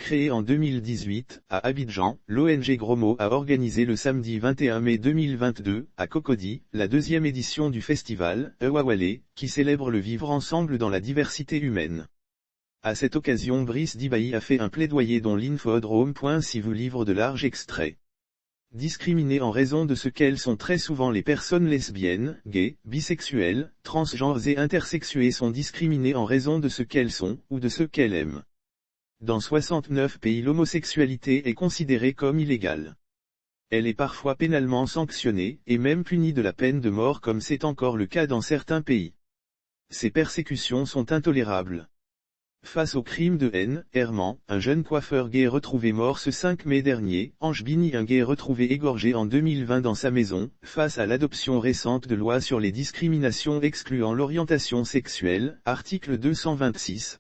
Créée en 2018, à Abidjan, l'ONG Gromo a organisé le samedi 21 mai 2022, à Cocody, la deuxième édition du festival, Ewawale, qui célèbre le vivre ensemble dans la diversité humaine. À cette occasion Brice Dibaï a fait un plaidoyer dont l'infodrome.si vous livre de larges extraits. Discriminées en raison de ce qu'elles sont très souvent les personnes lesbiennes, gays, bisexuelles, transgenres et intersexuées sont discriminées en raison de ce qu'elles sont, ou de ce qu'elles aiment. Dans 69 pays l'homosexualité est considérée comme illégale. Elle est parfois pénalement sanctionnée, et même punie de la peine de mort comme c'est encore le cas dans certains pays. Ces persécutions sont intolérables. Face au crime de haine, Herman, un jeune coiffeur gay retrouvé mort ce 5 mai dernier, Ange Bini un gay retrouvé égorgé en 2020 dans sa maison, face à l'adoption récente de loi sur les discriminations excluant l'orientation sexuelle, article 226.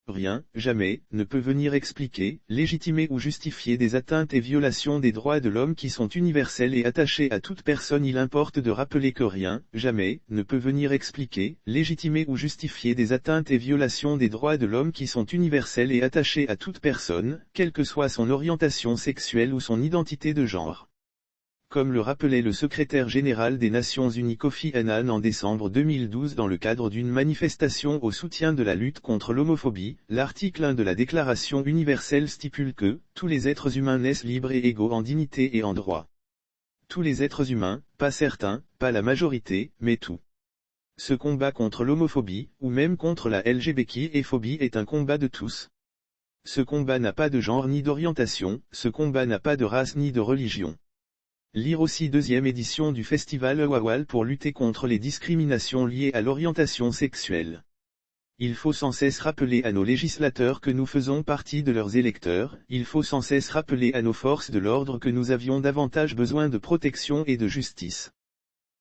Rien, jamais, ne peut venir expliquer, légitimer ou justifier des atteintes et violations des droits de l'homme qui sont universels et attachés à toute personne. Il importe de rappeler que rien, jamais, ne peut venir expliquer, légitimer ou justifier des atteintes et violations des droits de l'homme qui sont universels et attachés à toute personne, quelle que soit son orientation sexuelle ou son identité de genre. Comme le rappelait le secrétaire général des Nations Unies Kofi Annan en décembre 2012 dans le cadre d'une manifestation au soutien de la lutte contre l'homophobie, l'article 1 de la Déclaration universelle stipule que « tous les êtres humains naissent libres et égaux en dignité et en droit ». Tous les êtres humains, pas certains, pas la majorité, mais tous. Ce combat contre l'homophobie, ou même contre la LGBTI-phobie est un combat de tous. Ce combat n'a pas de genre ni d'orientation, ce combat n'a pas de race ni de religion. Lire aussi deuxième édition du festival Ewawale pour lutter contre les discriminations liées à l'orientation sexuelle. Il faut sans cesse rappeler à nos législateurs que nous faisons partie de leurs électeurs, il faut sans cesse rappeler à nos forces de l'ordre que nous avions davantage besoin de protection et de justice.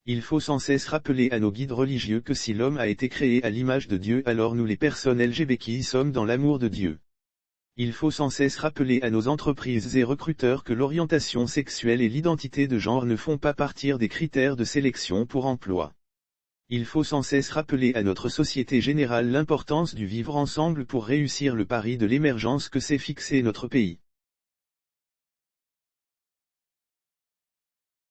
Il faut sans cesse rappeler à nos guides religieux que si l'homme a été créé à l'image de Dieu alors nous les personnes LGBTI sommes dans l'amour de Dieu. Il faut sans cesse rappeler à nos entreprises et recruteurs que l'orientation sexuelle et l'identité de genre ne font pas partie des critères de sélection pour emploi. Il faut sans cesse rappeler à notre société générale l'importance du vivre ensemble pour réussir le pari de l'émergence que s'est fixé notre pays.